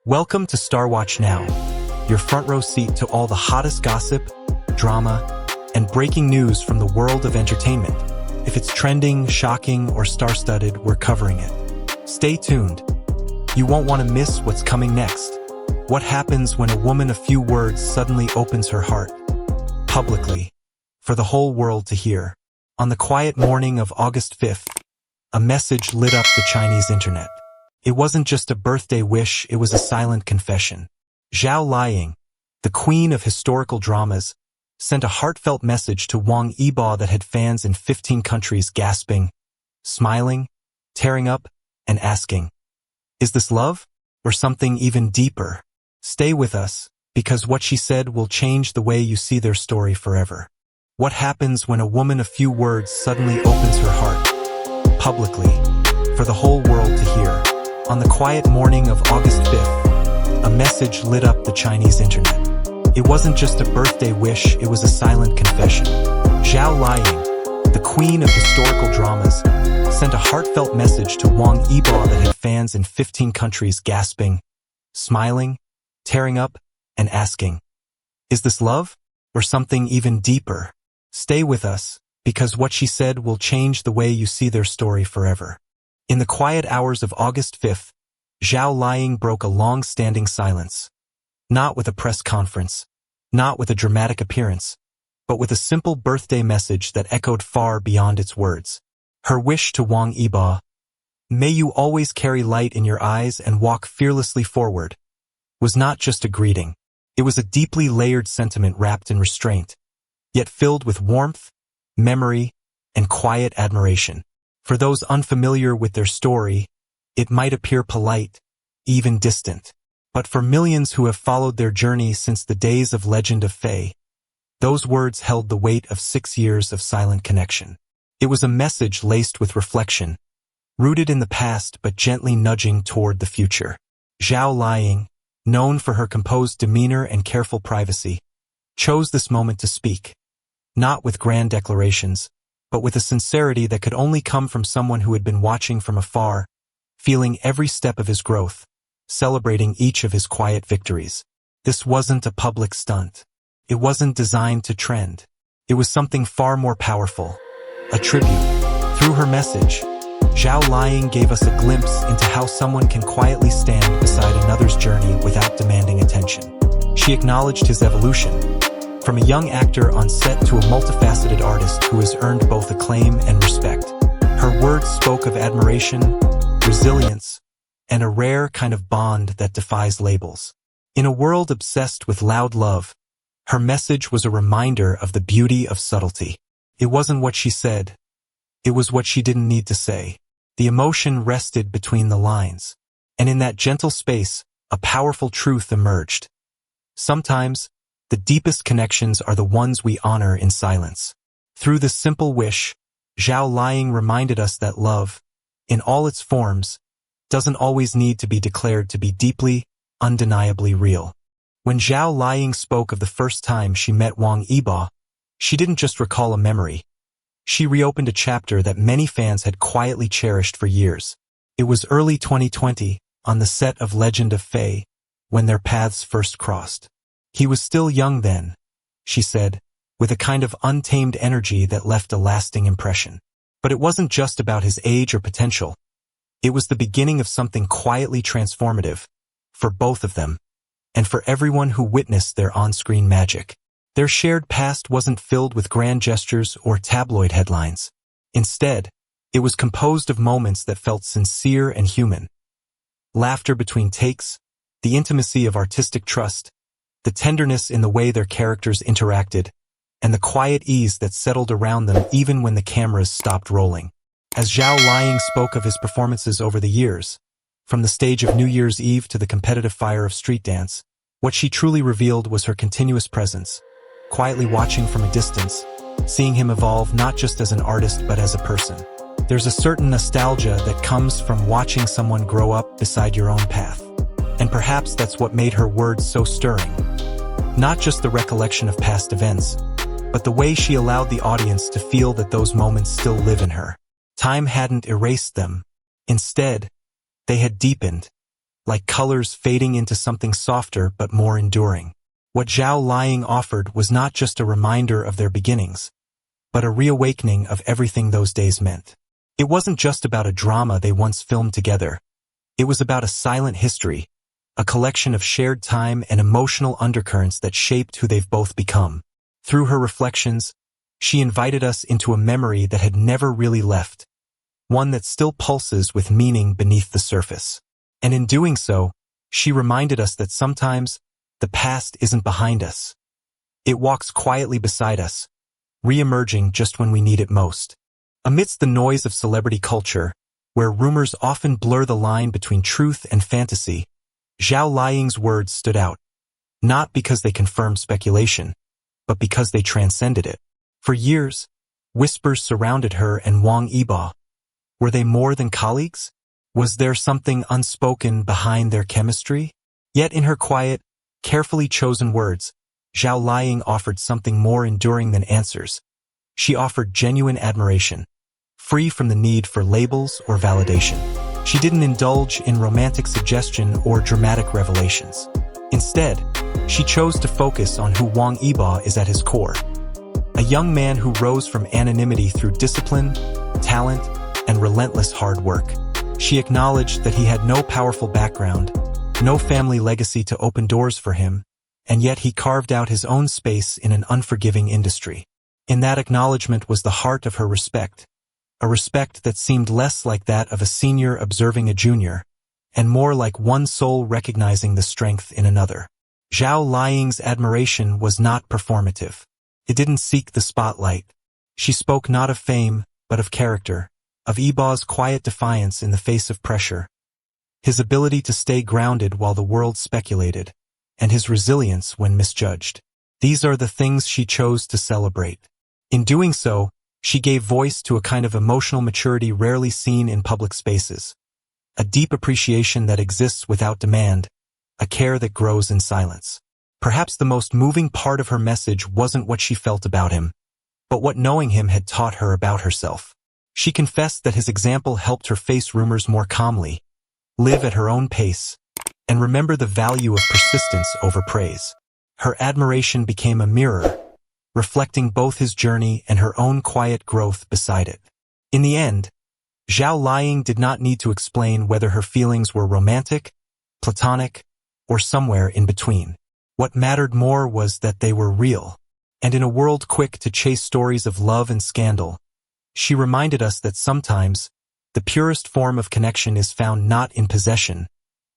Welcome to Star Watch Now, your front row seat to all the hottest gossip, drama, and breaking news from the world of entertainment. If it's trending, shocking, or star-studded, we're covering it. Stay tuned. You won't want to miss what's coming next. What happens when a woman of few words suddenly opens her heart, publicly, for the whole world to hear? On the quiet morning of August 5th, a message lit up the Chinese internet. It wasn't just a birthday wish, it was a silent confession. Zhao Liying, the queen of historical dramas, sent a heartfelt message to Wang Yibo that had fans in 15 countries gasping, smiling, tearing up, and asking, "Is this love? Or something even deeper?" Stay with us, because what she said will change the way you see their story forever. What happens when a woman of few words suddenly opens her heart, publicly, for the whole world to hear? On the quiet morning of August 5th, a message lit up the Chinese internet. It wasn't just a birthday wish, it was a silent confession. Zhao Liying, the queen of historical dramas, sent a heartfelt message to Wang Yibo that had fans in 15 countries gasping, smiling, tearing up, and asking, "Is this love? Or something even deeper?" Stay with us, because what she said will change the way you see their story forever. In the quiet hours of August 5th, Zhao Liying broke a long-standing silence. Not with a press conference, not with a dramatic appearance, but with a simple birthday message that echoed far beyond its words. Her wish to Wang Yibo, "May you always carry light in your eyes and walk fearlessly forward," was not just a greeting. It was a deeply layered sentiment wrapped in restraint, yet filled with warmth, memory, and quiet admiration. For those unfamiliar with their story, it might appear polite, even distant. But for millions who have followed their journey since the days of Legend of Fei, those words held the weight of 6 years of silent connection. It was a message laced with reflection, rooted in the past but gently nudging toward the future. Zhao Liying, known for her composed demeanor and careful privacy, chose this moment to speak, not with grand declarations, but with a sincerity that could only come from someone who had been watching from afar, feeling every step of his growth, celebrating each of his quiet victories. This wasn't a public stunt. It wasn't designed to trend. It was something far more powerful, a tribute. Through her message, Zhao Liying gave us a glimpse into how someone can quietly stand beside another's journey without demanding attention. She acknowledged his evolution, from a young actor on set to a multifaceted artist who has earned both acclaim and respect. Her words spoke of admiration, resilience, and a rare kind of bond that defies labels. In a world obsessed with loud love, her message was a reminder of the beauty of subtlety. It wasn't what she said, it was what she didn't need to say. The emotion rested between the lines, and in that gentle space, a powerful truth emerged. Sometimes, the deepest connections are the ones we honor in silence. Through this simple wish, Zhao Liying reminded us that love, in all its forms, doesn't always need to be declared to be deeply, undeniably real. When Zhao Liying spoke of the first time she met Wang Yibo, she didn't just recall a memory. She reopened a chapter that many fans had quietly cherished for years. It was early 2020, on the set of Legend of Fei, when their paths first crossed. He was still young then, she said, with a kind of untamed energy that left a lasting impression. But it wasn't just about his age or potential. It was the beginning of something quietly transformative, for both of them, and for everyone who witnessed their on-screen magic. Their shared past wasn't filled with grand gestures or tabloid headlines. Instead, it was composed of moments that felt sincere and human. Laughter between takes, the intimacy of artistic trust, the tenderness in the way their characters interacted, and the quiet ease that settled around them even when the cameras stopped rolling. As Zhao Liying spoke of his performances over the years, from the stage of New Year's Eve to the competitive fire of street dance, what she truly revealed was her continuous presence, quietly watching from a distance, seeing him evolve not just as an artist but as a person. There's a certain nostalgia that comes from watching someone grow up beside your own path. And perhaps that's what made her words so stirring. Not just the recollection of past events, but the way she allowed the audience to feel that those moments still live in her. Time hadn't erased them. Instead, they had deepened, like colors fading into something softer but more enduring. What Zhao Liying offered was not just a reminder of their beginnings, but a reawakening of everything those days meant. It wasn't just about a drama they once filmed together. It was about a silent history, a collection of shared time and emotional undercurrents that shaped who they've both become. Through her reflections, she invited us into a memory that had never really left, one that still pulses with meaning beneath the surface. And in doing so, she reminded us that sometimes the past isn't behind us. It walks quietly beside us, re-emerging just when we need it most. Amidst the noise of celebrity culture, where rumors often blur the line between truth and fantasy, Zhao Liying's words stood out, not because they confirmed speculation, but because they transcended it. For years, whispers surrounded her and Wang Yibo. Were they more than colleagues? Was there something unspoken behind their chemistry? Yet in her quiet, carefully chosen words, Zhao Liying offered something more enduring than answers. She offered genuine admiration, free from the need for labels or validation. She didn't indulge in romantic suggestion or dramatic revelations. Instead, she chose to focus on who Wang Yibo is at his core. A young man who rose from anonymity through discipline, talent, and relentless hard work. She acknowledged that he had no powerful background, no family legacy to open doors for him, and yet he carved out his own space in an unforgiving industry. In that acknowledgement was the heart of her respect, a respect that seemed less like that of a senior observing a junior, and more like one soul recognizing the strength in another. Zhao Liying's admiration was not performative. It didn't seek the spotlight. She spoke not of fame, but of character, of Yibo's quiet defiance in the face of pressure, his ability to stay grounded while the world speculated, and his resilience when misjudged. These are the things she chose to celebrate. In doing so, she gave voice to a kind of emotional maturity rarely seen in public spaces, a deep appreciation that exists without demand, a care that grows in silence. Perhaps the most moving part of her message wasn't what she felt about him, but what knowing him had taught her about herself. She confessed that his example helped her face rumors more calmly, live at her own pace, and remember the value of persistence over praise. Her admiration became a mirror, reflecting both his journey and her own quiet growth beside it. In the end, Zhao Liying did not need to explain whether her feelings were romantic, platonic, or somewhere in between. What mattered more was that they were real. And in a world quick to chase stories of love and scandal, she reminded us that sometimes the purest form of connection is found not in possession,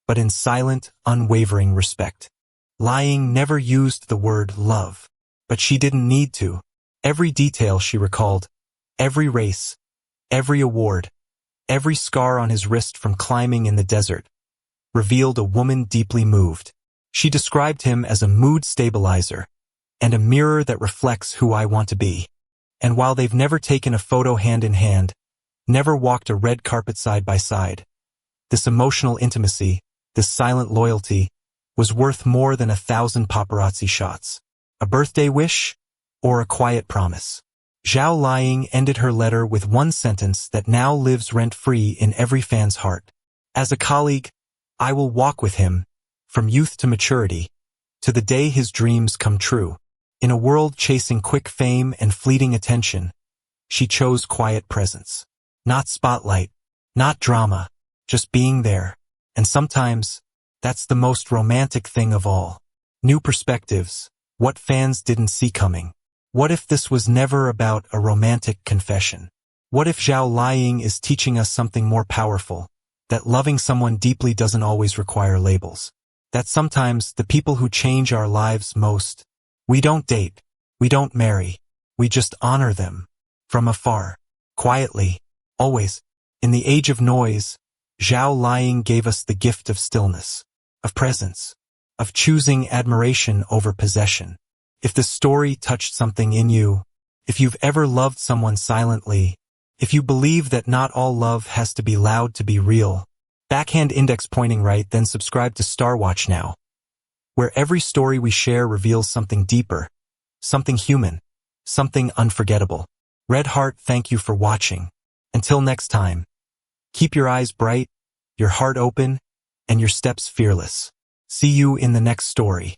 but in silent, unwavering respect. Liying never used the word love, but she didn't need to. Every detail she recalled, every race, every award, every scar on his wrist from climbing in the desert, revealed a woman deeply moved. She described him as a mood stabilizer and a mirror that reflects who I want to be. And while they've never taken a photo hand in hand, never walked a red carpet side by side, this emotional intimacy, this silent loyalty, was worth more than 1,000 paparazzi shots. A birthday wish or a quiet promise? Zhao Liying ended her letter with one sentence that now lives rent-free in every fan's heart. As a colleague, I will walk with him, from youth to maturity, to the day his dreams come true. In a world chasing quick fame and fleeting attention, she chose quiet presence. Not spotlight, not drama, just being there. And sometimes, that's the most romantic thing of all. New perspectives, what fans didn't see coming. What if this was never about a romantic confession? What if Zhao Liying is teaching us something more powerful, that loving someone deeply doesn't always require labels? That sometimes the people who change our lives most, we don't date, we don't marry, we just honor them, from afar, quietly, always. In the age of noise, Zhao Liying gave us the gift of stillness, of presence, of choosing admiration over possession. If this story touched something in you, if you've ever loved someone silently, if you believe that not all love has to be loud to be real, backhand index pointing right, then subscribe to Star Watch now, where every story we share reveals something deeper, something human, something unforgettable. Red Heart, thank you for watching. Until next time, keep your eyes bright, your heart open, and your steps fearless. See you in the next story.